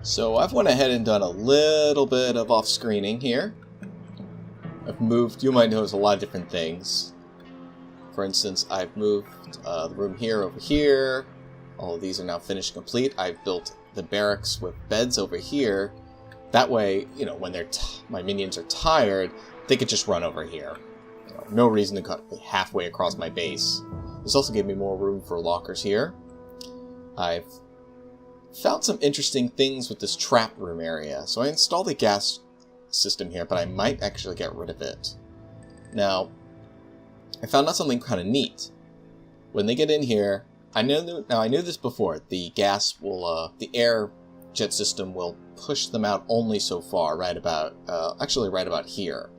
So I've went ahead and done a little bit of off-screening here. I've moved, you might notice a lot of different things. For instance, I've moved the room here over here. All of these are now finished complete. I've built the barracks with beds over here. That way, you know, when my minions are tired, they could just run over here. You know, no reason to cut halfway across my base. This also gave me more room for lockers here. I've found some interesting things with this trap room area. So I installed a gas system here, but I might actually get rid of it. Now, I found out something kind of neat. When they get in here, I knew this before. The gas will, the air jet system will push them out only so far, right about here.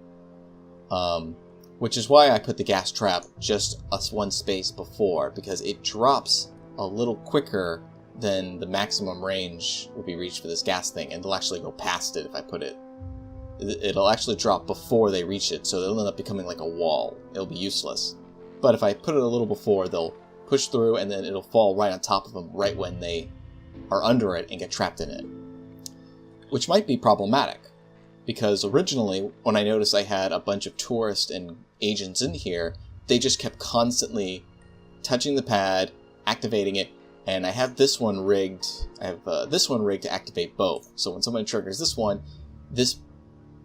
Which is why I put the gas trap just one space before, because it drops a little quicker than the maximum range will be reached for this gas thing, and they'll actually go past it if I put it. It'll actually drop before they reach it, so they'll end up becoming like a wall. It'll be useless. But if I put it a little before, they'll push through, and then it'll fall right on top of them right when they are under it and get trapped in it. Which might be problematic, because originally, when I noticed I had a bunch of tourists and agents in here, they just kept constantly touching the pad, activating it, and I have this one rigged. I have this one rigged to activate both. So when someone triggers this one,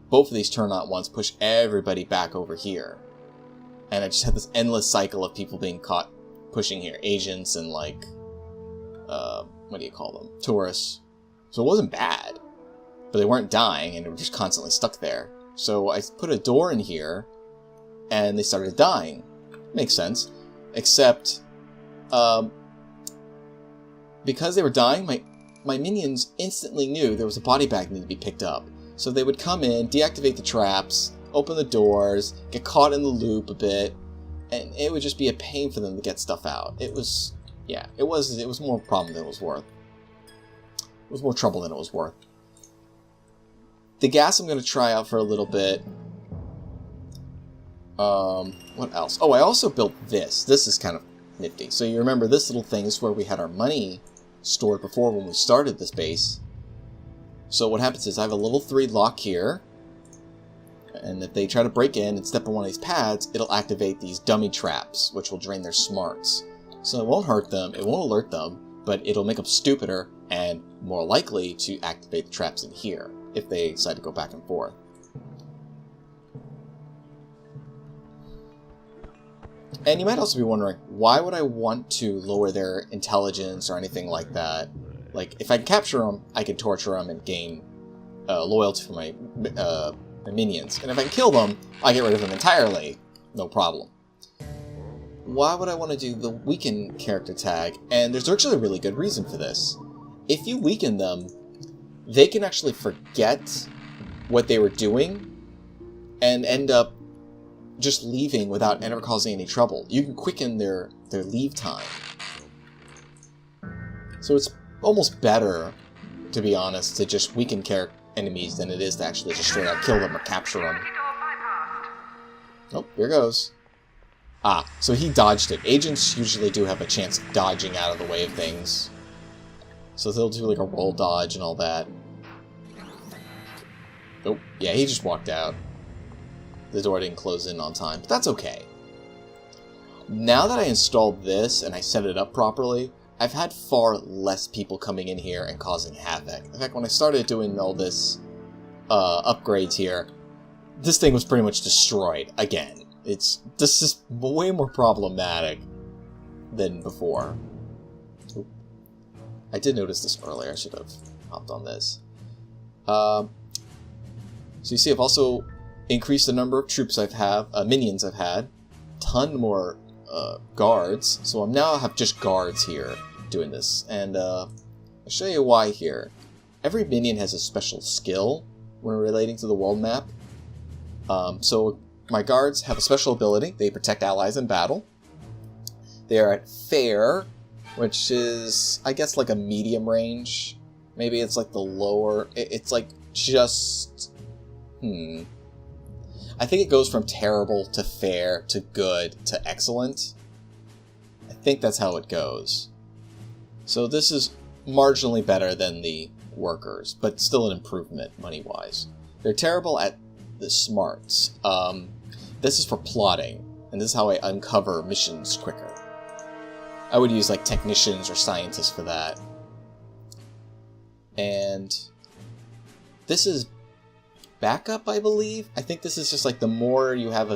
both of these turn on at once, push everybody back over here. And I just had this endless cycle of people being caught pushing here. Agents and like, what do you call them? Tourists. So it wasn't bad. But they weren't dying and they were just constantly stuck there. So I put a door in here and they started dying. Makes sense. Except, because they were dying, my minions instantly knew there was a body bag that needed to be picked up. So they would come in, deactivate the traps, open the doors, get caught in the loop a bit, and it would just be a pain for them to get stuff out. It was more problem than it was worth. It was more trouble than it was worth. The gas I'm going to try out for a little bit. What else? Oh, I also built this. This is kind of nifty. So you remember this little thing is where we had our money stored before when we started this base. So what happens is I have a level 3 lock here, and if they try to break in and step on one of these pads, it'll activate these dummy traps, which will drain their smarts. So it won't hurt them, it won't alert them, but it'll make them stupider and more likely to activate the traps in here, if they decide to go back and forth. And you might also be wondering, why would I want to lower their intelligence or anything like that? Like, if I can capture them, I can torture them and gain loyalty for my minions. And if I can kill them, I get rid of them entirely. No problem. Why would I want to do the weaken character tag? And there's actually a really good reason for this. If you weaken them, they can actually forget what they were doing and end up just leaving without ever causing any trouble. You can quicken their leave time. So it's almost better, to be honest, to just weaken enemies than it is to actually just straight out kill them or capture them. Oh, here goes. Ah, so he dodged it. Agents usually do have a chance of dodging out of the way of things. So they'll do like a roll dodge and all that. Oh, yeah, he just walked out. The door didn't close in on time, but that's okay. Now that I installed this and I set it up properly, I've had far less people coming in here and causing havoc. In fact, when I started doing all this upgrades here, this thing was pretty much destroyed again. This is way more problematic than before. Oop. I did notice this earlier. I should have hopped on this. So you see, I've also increased the number of troops minions I've had. Ton more guards. So I now have just guards here doing this. And I'll show you why here. Every minion has a special skill when relating to the world map. So my guards have a special ability. They protect allies in battle. They are at fair, which is, I guess, like a medium range. Maybe it's like the lower... It's like just... I think it goes from terrible to fair to good to excellent. I think that's how it goes. So this is marginally better than the workers, but still an improvement money-wise. They're terrible at the smarts. This is for plotting, and this is how I uncover missions quicker. I would use like technicians or scientists for that. And this is backup, I believe. I think this is just like the more you have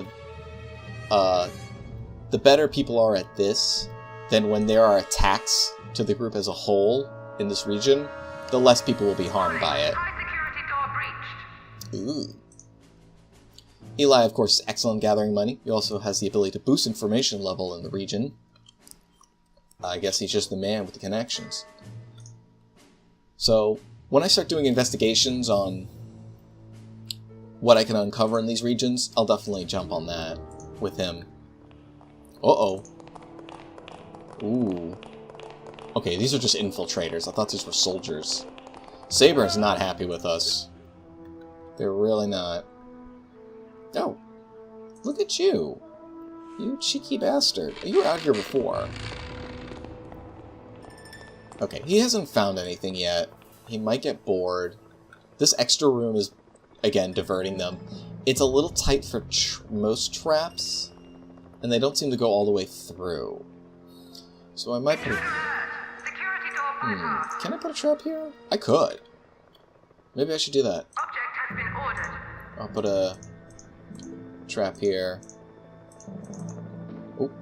the better people are at this, then when there are attacks to the group as a whole in this region, the less people will be harmed by it. Ooh. Eli, of course, is excellent gathering money. He also has the ability to boost information level in the region. I guess he's just the man with the connections. So, when I start doing investigations on what I can uncover in these regions, I'll definitely jump on that with him. Uh-oh. Ooh. Okay, these are just infiltrators. I thought these were soldiers. Saber is not happy with us. They're really not. Oh. Look at you. You cheeky bastard. You were out here before. Okay, he hasn't found anything yet. He might get bored. This extra room is, again, diverting them. It's a little tight for most traps, and they don't seem to go all the way through. So I might put Can I put a trap here? I could. Maybe I should do that. Object has been ordered. I'll put a trap here. Oop.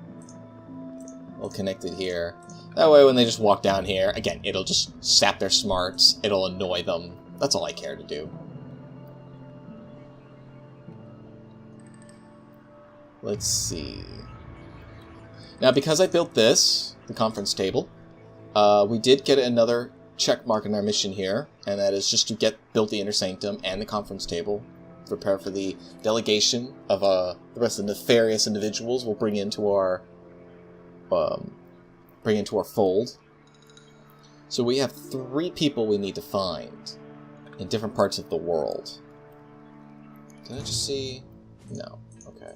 We'll connect it here. That way when they just walk down here, again, it'll just sap their smarts. It'll annoy them. That's all I care to do. Let's see. Now, because I built this, the conference table, we did get another check mark in our mission here, and that is just to build the Inner Sanctum and the conference table. Prepare for the delegation of the rest of the nefarious individuals we'll bring into our fold. So we have 3 people we need to find in different parts of the world. Did I just see? No. Okay.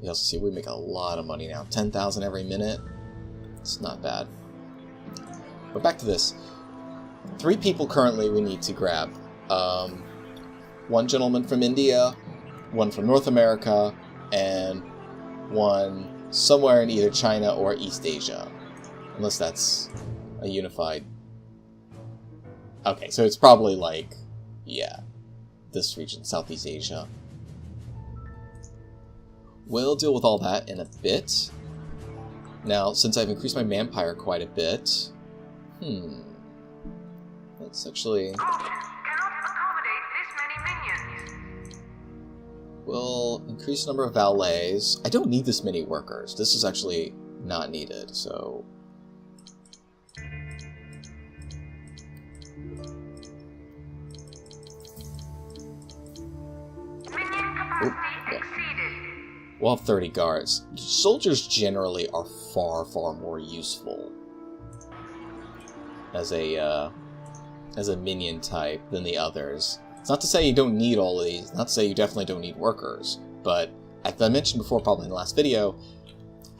You also see we make a lot of money now. 10,000 every minute. It's not bad. But back to this. 3 people currently we need to grab. 1 gentleman from India, 1 from North America, and 1 somewhere in either China or East Asia. Unless that's a unified... Okay, so it's probably like, yeah, this region, Southeast Asia. We'll deal with all that in a bit. Now, since I've increased my manpower quite a bit... Let's actually... Cannot accommodate this many minions. We'll increase the number of valets. I don't need this many workers. This is actually not needed, so... Minion capacity exceeded. We'll have 30 guards. Soldiers generally are far, far more useful as a minion type than the others. It's not to say you don't need all of these, not to say you definitely don't need workers, but as I mentioned before, probably in the last video,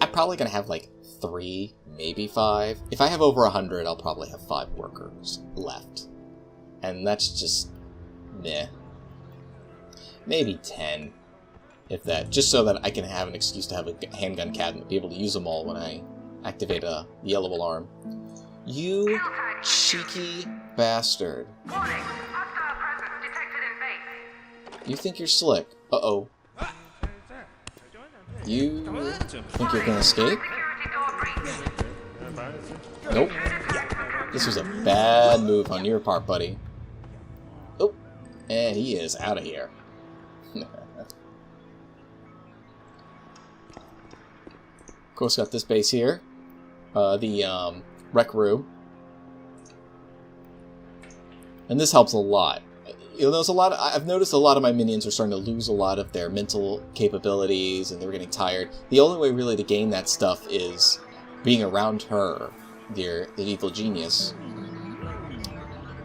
I'm probably going to have like 3, maybe 5. If I have over 100, I'll probably have 5 workers left. And that's just, meh. Maybe 10, if that, just so that I can have an excuse to have a handgun cabinet, be able to use them all when I activate the yellow alarm. You cheeky bastard. Warning, hostile presence detected in base. You think you're slick. Uh-oh. You think you're gonna escape? Security door breached. Nope. This was a bad move on your part, buddy. Oh, and he is out of here. Of course, got this base here. The rec room. And this helps a lot. You know, there's a lot of, I've noticed a lot of my minions are starting to lose a lot of their mental capabilities, and they're getting tired. The only way really to gain that stuff is being around her, the evil genius.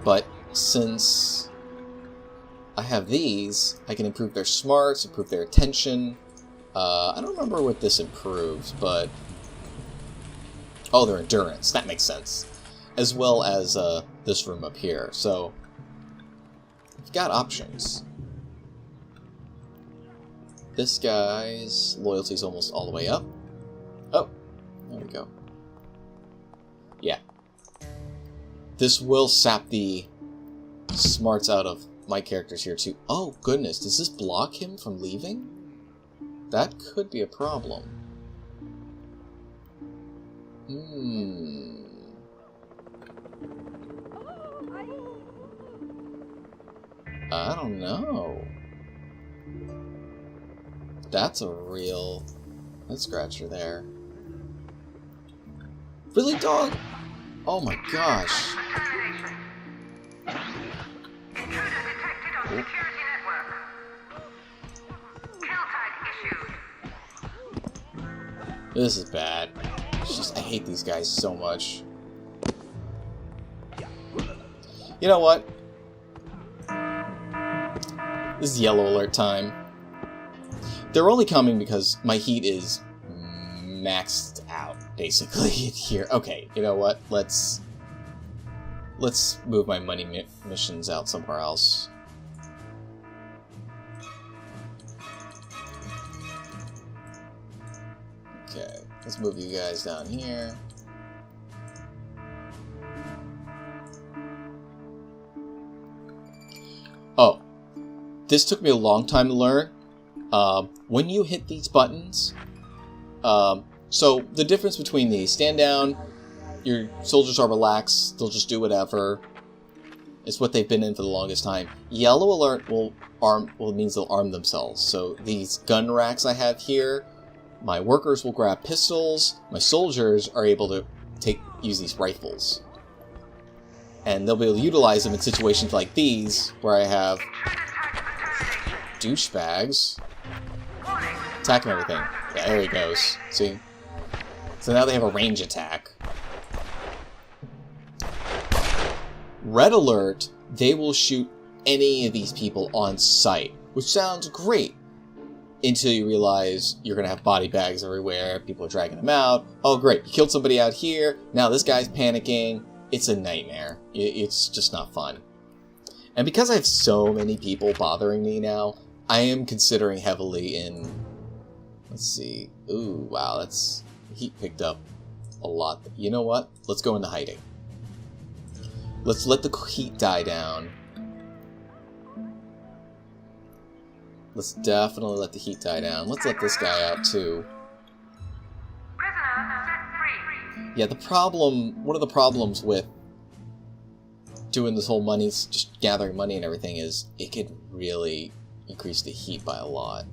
But since I have these, I can improve their smarts, improve their attention. I don't remember what this improves, but... Oh, their endurance. That makes sense. as well as this room up here. So we've got options. This guy's loyalty is almost all the way up. Oh, there we go. Yeah. This will sap the smarts out of my characters here too. Oh goodness, does this block him from leaving? That could be a problem. I don't know. That's a real head scratcher there. Really, dog? Oh my gosh. Intruder detected on security network. Kill tag issued. This is bad. It's just, I hate these guys so much. You know what? This is yellow alert time. They're only coming because my heat is maxed out, basically, here. Okay, you know what? Let's move my money missions out somewhere else. Okay, let's move you guys down here. Oh, this took me a long time to learn. When you hit these buttons, so the difference between these, stand down, your soldiers are relaxed, they'll just do whatever. It's what they've been in for the longest time. Yellow alert means they'll arm themselves. So these gun racks I have here, my workers will grab pistols, my soldiers are able to use these rifles. And they'll be able to utilize them in situations like these, where I have douchebags attacking everything. Yeah, there he goes. See? So now they have a range attack. Red alert, they will shoot any of these people on sight, which sounds great until you realize you're going to have body bags everywhere, people are dragging them out. Oh great, you killed somebody out here, now this guy's panicking. It's a nightmare. It's just not fun. And because I have so many people bothering me now, I am considering heavily in... Let's see. Ooh, wow, that's... Heat picked up a lot. You know what? Let's go into hiding. Let's let the heat die down. Let's definitely let the heat die down. Let's let this guy out too. Prisoner set free. Yeah, the problem... One of the problems with doing this whole money, just gathering money and everything, is it could really increase the heat by a lot.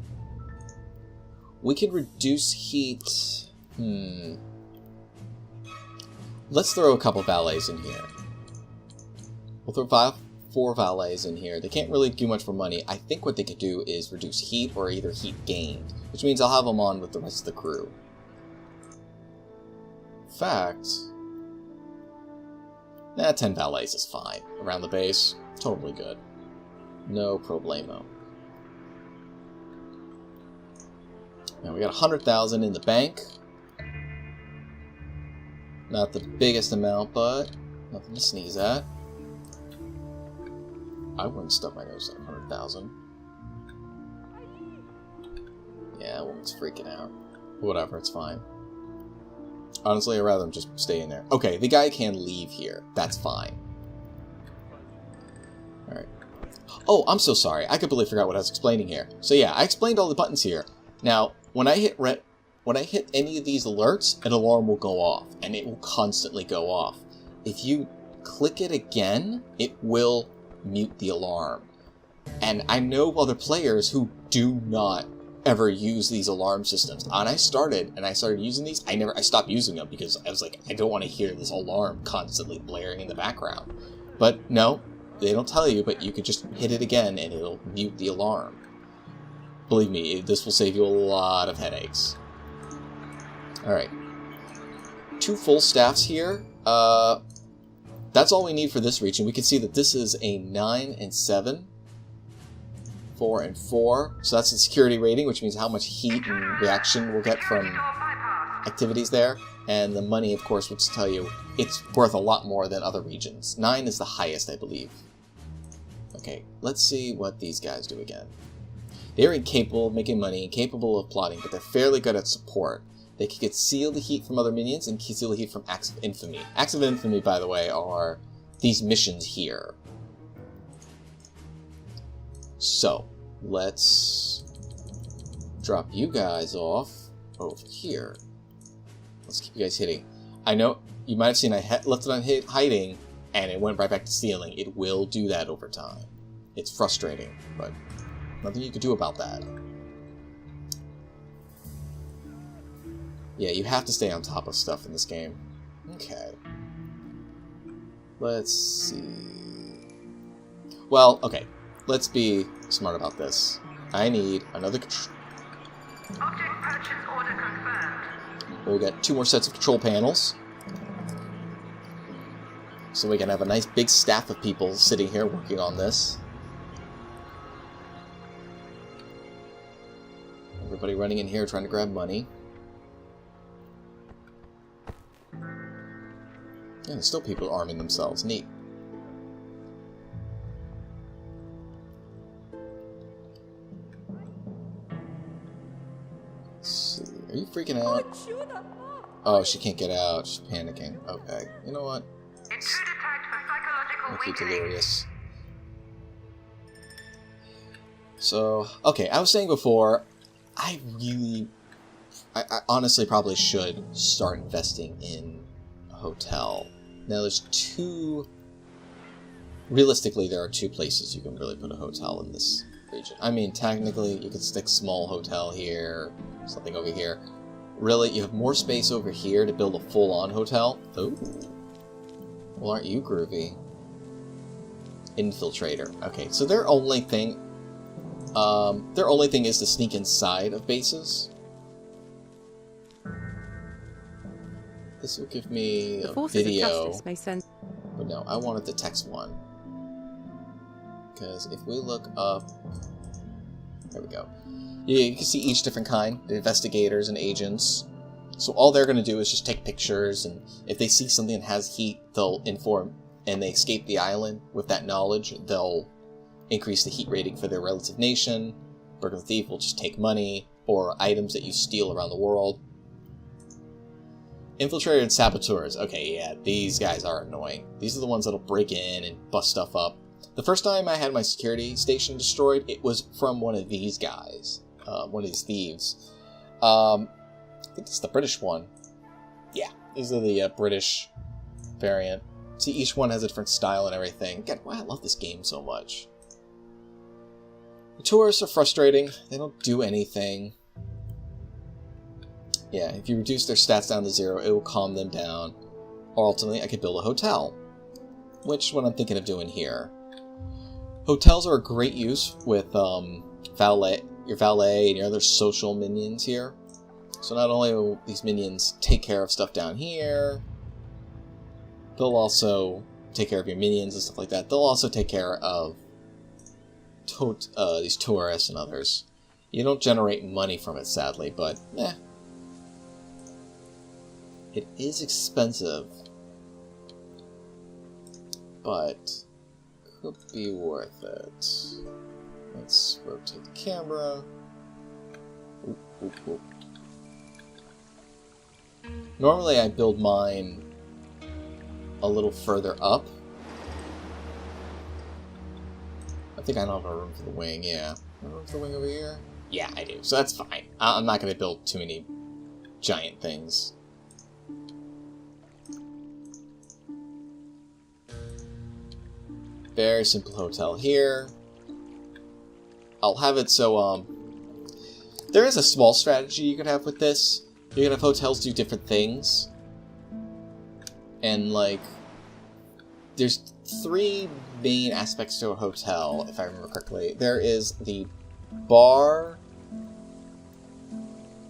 We could reduce heat... Let's throw a couple valets in here. We'll throw 4 valets in here. They can't really do much for money. I think what they could do is reduce heat or either heat gained, which means I'll have them on with the rest of the crew. In fact... 10 valets is fine. Around the base, totally good. No problemo. Now we got 100,000 in the bank. Not the biggest amount, but nothing to sneeze at. I wouldn't stub my nose at 100,000. Yeah, woman's freaking out. Whatever, it's fine. Honestly, I'd rather him just stay in there. Okay, the guy can leave here. That's fine. Alright. Oh, I'm so sorry. I completely forgot what I was explaining here. So yeah, I explained all the buttons here. Now, when I hit any of these alerts, an alarm will go off, and it will constantly go off. If you click it again, it will mute the alarm. And I know other players who do not ever use these alarm systems. And I started using these. I stopped using them because I was like, I don't want to hear this alarm constantly blaring in the background. But no, they don't tell you, but you could just hit it again and it'll mute the alarm. Believe me, this will save you a lot of headaches. Alright. 2 full staffs here. That's all we need for this region. We can see that this is a 9 and 7. 4 and 4. So that's the security rating, which means how much heat and reaction we'll get from activities there, and the money, of course, would tell you it's worth a lot more than other regions. 9 is the highest, I believe. Okay, let's see what these guys do again. They're incapable of making money, incapable of plotting, but they're fairly good at support. They can conceal the heat from other minions and conceal the heat from Acts of Infamy. Acts of Infamy, by the way, are these missions here. So, let's drop you guys off over here. Let's keep you guys hitting. I know you might have seen I left it on hiding, and it went right back to stealing. It will do that over time. It's frustrating, but nothing you can do about that. Yeah, you have to stay on top of stuff in this game. Okay. Let's see. Well, okay. Let's be smart about this. I need another control. Object purchase order confirmed. We'll get 2 more sets of control panels. So we can have a nice big staff of people sitting here working on this. Everybody running in here trying to grab money. Yeah, there's still people arming themselves. Neat. Let's see. Are you freaking out? Oh, she can't get out. She's panicking. Okay. You know what? Intruder tagged for psychological Make you weakening. delirious. So, okay, I was saying before, I honestly probably should start investing in a hotel. Now, realistically, there are 2 places you can really put a hotel in this region. I mean, technically, you could stick small hotel here, something over here. Really, you have more space over here to build a full-on hotel. Ooh. Well, aren't you groovy? Infiltrator. Okay, so their only thing is to sneak inside of bases. This will give me a video. But no, I wanted the text one. Because if we look up... There we go. Yeah, you can see each different kind. The investigators and agents. So all they're going to do is just take pictures, and if they see something that has heat, they'll inform, and they escape the island with that knowledge, they'll increase the heat rating for their relative nation. Bird of the Thief will just take money, or items that you steal around the world. Infiltrator and saboteurs. Okay, yeah, these guys are annoying. These are the ones that'll break in and bust stuff up. The first time I had my security station destroyed, it was from one of these guys. One of these thieves. I think it's the British one. Yeah, these are the British variant. See, each one has a different style and everything. God, why I love this game so much. The tourists are frustrating. They don't do anything. Yeah, if you reduce their stats down to 0, it will calm them down. Or ultimately, I could build a hotel. Which is what I'm thinking of doing here. Hotels are a great use with your valet and your other social minions here. So not only will these minions take care of stuff down here, they'll also take care of your minions and stuff like that. They'll also take care of these tourists and others. You don't generate money from it, sadly, but it is expensive, but could be worth it. Let's rotate the camera. Oop, oop, oop. Normally I build mine a little further up. I think I don't have a room for the wing, yeah. A room for the wing over here? Yeah, I do, so that's fine. I'm not going to build too many giant things. Very simple hotel here. I'll have it so, there is a small strategy you can have with this. You can have hotels do different things. And, like, there's 3 main aspects to a hotel, if I remember correctly. There is the bar.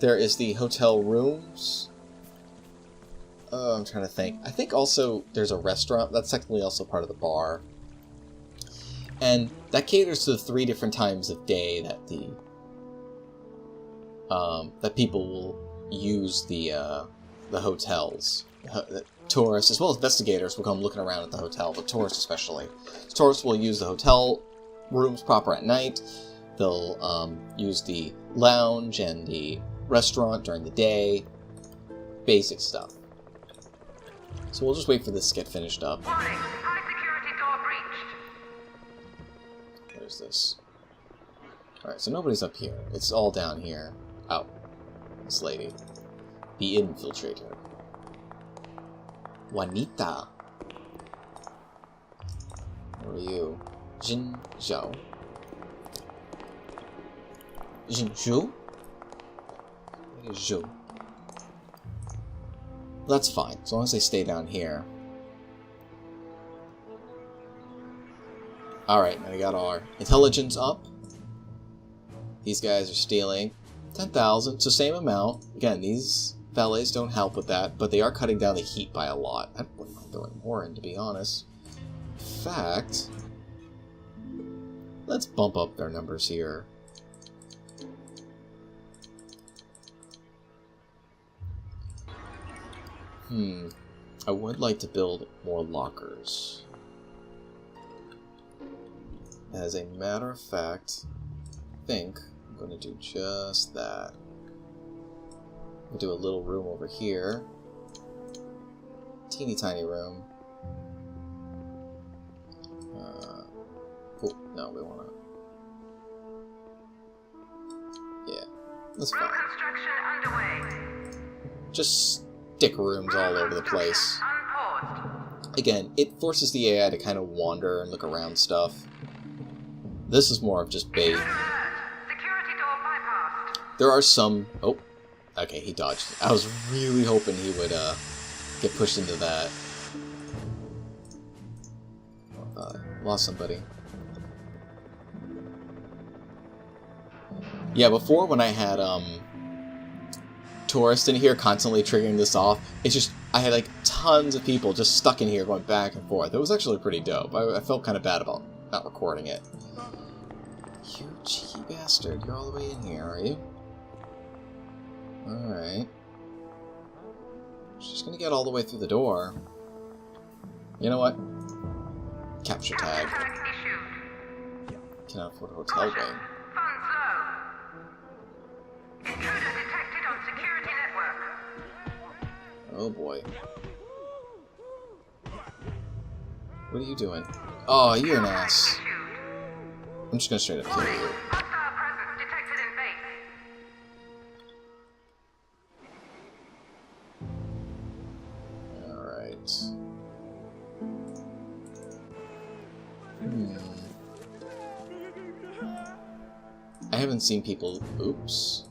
There is the hotel rooms. I'm trying to think. I think also there's a restaurant. That's technically also part of the bar. And that caters to the 3 different times of day that the that people will use the hotels. Tourists, as well as investigators, will come looking around at the hotel, but tourists especially. Tourists will use the hotel rooms proper at night. They'll use the lounge and the restaurant during the day. Basic stuff. So we'll just wait for this to get finished up. Warning, high security door breached. There's this. Alright, so nobody's up here. It's all down here. Oh. This lady. The infiltrator. Juanita. Who are you? Jin Zhao. Jin Zhou? Zhou. That's fine, as long as they stay down here. Alright, now we got our intelligence up. These guys are stealing 10,000, it's the same amount. Again, these valets don't help with that, but they are cutting down the heat by a lot. I wouldn't mind throwing more in, to be honest. In fact, let's bump up their numbers here. I would like to build more lockers. As a matter of fact, I think I'm going to do just that. We'll do a little room over here. Teeny tiny room. Oh, no, we want to... Yeah, that's fine. Room construction underway. Just stick rooms all over the place. Again, it forces the AI to kind of wander and look around stuff. This is more of just bait. Security door bypassed. There are some... Oh, okay, he dodged. I was really hoping he would get pushed into that. Lost somebody. Yeah, before when I had tourists in here constantly triggering this off, it's just, I had like tons of people just stuck in here going back and forth. It was actually pretty dope. I felt kind of bad about not recording it. You cheeky bastard, you're all the way in here, are you? Alright. She's gonna get all the way through the door. You know what? Capture tag. Cannot afford a hotel wing. Funds low. Intruder detected on security network. Oh boy. What are you doing? Oh, you're an ass. I'm just gonna straight up kill you. Hostile presence detected in base. Alright. I haven't seen people... Oops.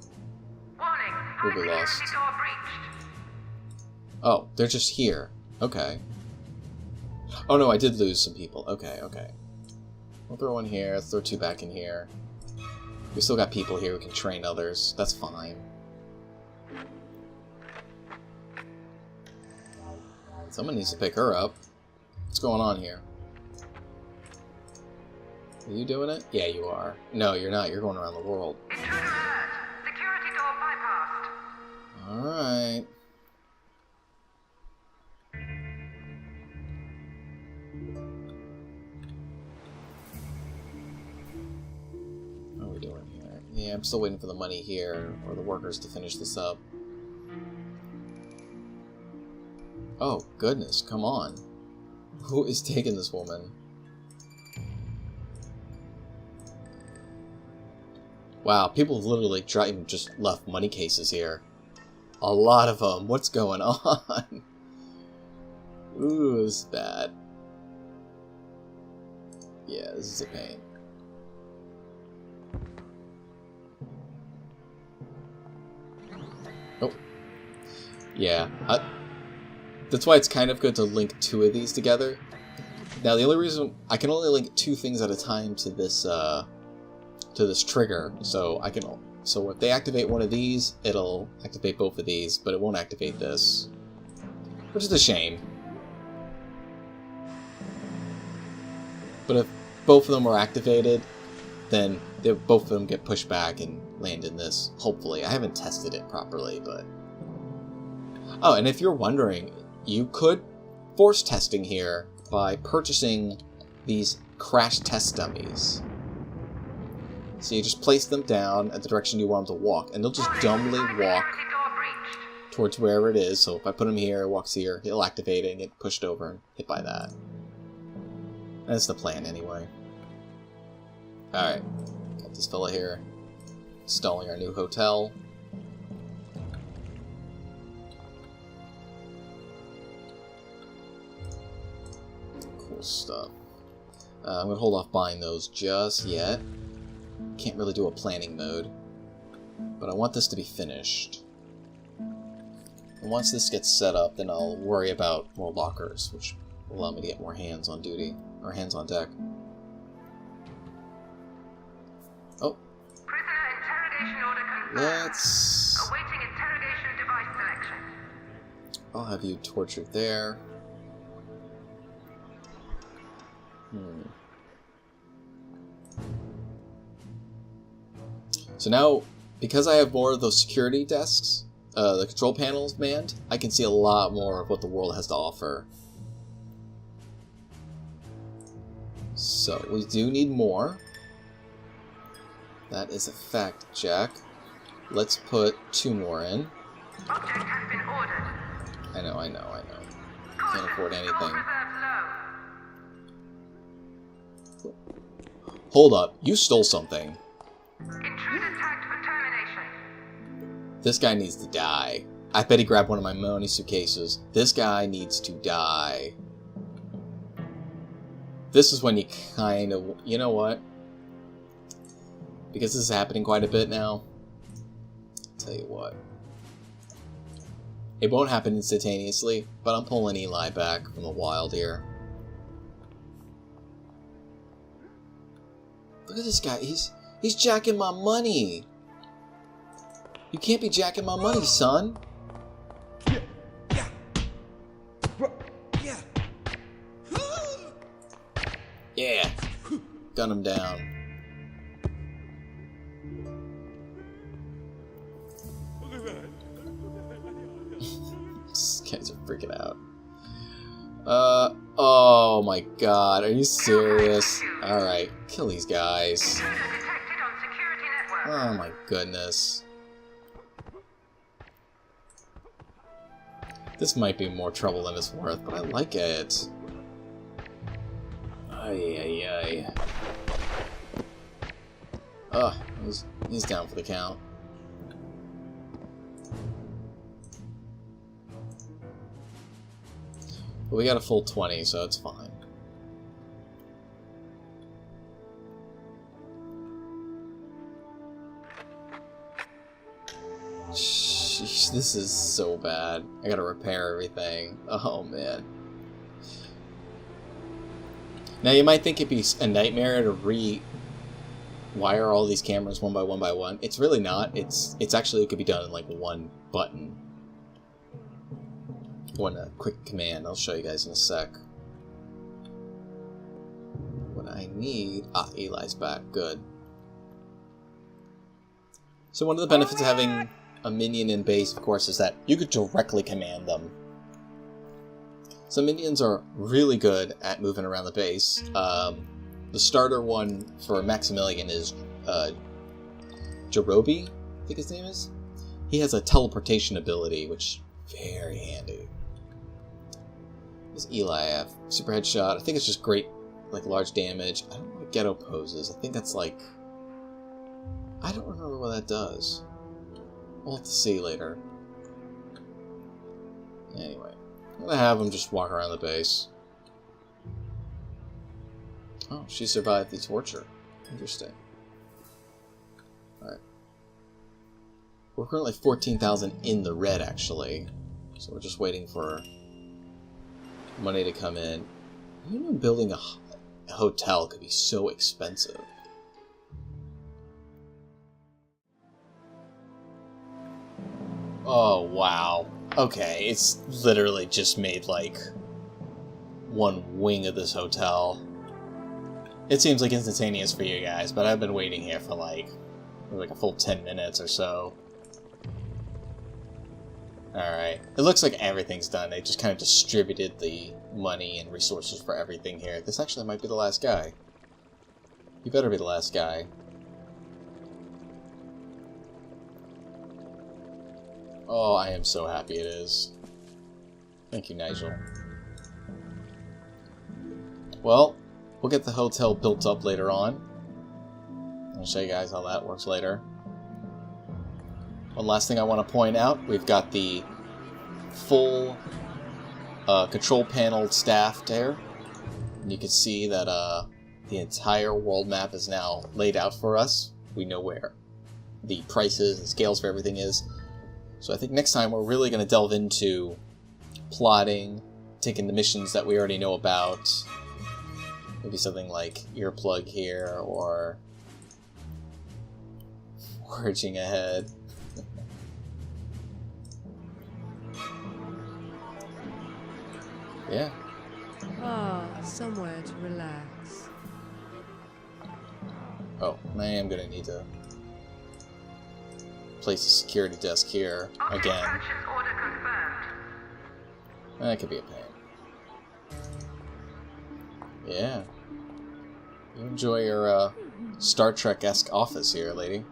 Warning, Who high we lost? security door breached. Oh, they're just here. Okay. Oh no, I did lose some people. Okay, okay. We'll throw one here, let's throw two back in here. We still got people here who can train others. That's fine. Someone needs to pick her up. What's going on here? Are you doing it? Yeah, you are. No, you're not. You're going around the world. Intruder alert. Security door bypassed. Alright. What are we doing here? Yeah, I'm still waiting for the money here, or the workers to finish this up. Oh, goodness, come on. Who is taking this woman? Wow, people have literally just left money cases here. A lot of them. What's going on? Ooh, this is bad. Yeah, this is a pain. Oh. Yeah, that's why it's kind of good to link two of these together. Now, the only reason... I can only link two things at a time to this trigger, so I can... So if they activate one of these, it'll activate both of these, but it won't activate this. Which is a shame. But if both of them are activated, then both of them get pushed back and land in this, hopefully. I haven't tested it properly, but Oh, and if you're wondering, you could force testing here by purchasing these crash test dummies. So you just place them down at the direction you want them to walk, and they'll just dumbly walk towards wherever it is. So if I put him here, it walks here, he'll activate it and get pushed over and hit by that. That's the plan anyway. Alright, got this fella here installing our new hotel. Cool stuff. I'm going to hold off buying those just yet. Can't really do a planning mode. But I want this to be finished. And once this gets set up, then I'll worry about more lockers, which will allow me to get more hands on duty, or hands on deck. Oh. Prisoner interrogation order confirmed. Let's... Awaiting interrogation device selection. I'll have you tortured there. So now, because I have more of those security desks, the control panels manned, I can see a lot more of what the world has to offer. So, we do need more. That is a fact, Jack. Let's put 2 more in. Object has been ordered. I know. Can't afford anything. Hold up, you stole something. Intruder tagged for termination. This guy needs to die. I bet he grabbed one of my money suitcases. This guy needs to die. This is when you kind of... You know what? Because this is happening quite a bit now. I'll tell you what. It won't happen instantaneously, but I'm pulling Eli back from the wild here. Look at this guy. He's jacking my money. You can't be jacking my money, son. Yeah. Gun him down. These guys are freaking out. Oh my god, are you serious? Alright, kill these guys. Oh my goodness. This might be more trouble than it's worth, but I like it. Ay, ay, ay. Ugh, he's down for the count. But we got a full 20, so it's fine. Sheesh, this is so bad. I gotta repair everything. Oh, man. Now, you might think it'd be a nightmare to rewire all these cameras one by one. It's really not. It's actually, it could be done in, like, one button. One quick command. I'll show you guys in a sec. What I need... Ah, Eli's back. Good. So one of the benefits of having a minion in base, of course, is that you could directly command them. So minions are really good at moving around the base. The starter one for Maximilian is Jerobi, I think his name is. He has a teleportation ability, which is very handy. This Eli I have super headshot. I think it's just great, like, large damage. I don't know what Ghetto poses. I think that's like... I don't remember what that does. We'll have to see later. Anyway, I'm gonna have him just walk around the base. Oh, she survived the torture. Interesting. Alright. We're currently 14,000 in the red, actually. So we're just waiting for money to come in. You know, building a hotel could be so expensive. Oh, wow. Okay, it's literally just made, like, one wing of this hotel. It seems like instantaneous for you guys, but I've been waiting here for, like a full 10 minutes or so. Alright. It looks like everything's done. They just kind of distributed the money and resources for everything here. This actually might be the last guy. You better be the last guy. Oh, I am so happy it is. Thank you, Nigel. Well, we'll get the hotel built up later on. I'll show you guys how that works later. One last thing I want to point out, we've got the full control panel staffed there. And you can see that the entire world map is now laid out for us. We know where the prices and scales for everything is. So I think next time we're really going to delve into plotting, taking the missions that we already know about. Maybe something like earplug here, or forging ahead. Yeah. Ah, somewhere to relax. Oh, I am going to need to place a security desk here again. Purchase order confirmed. That could be a pain. Yeah. You enjoy your Star Trek-esque office here, lady.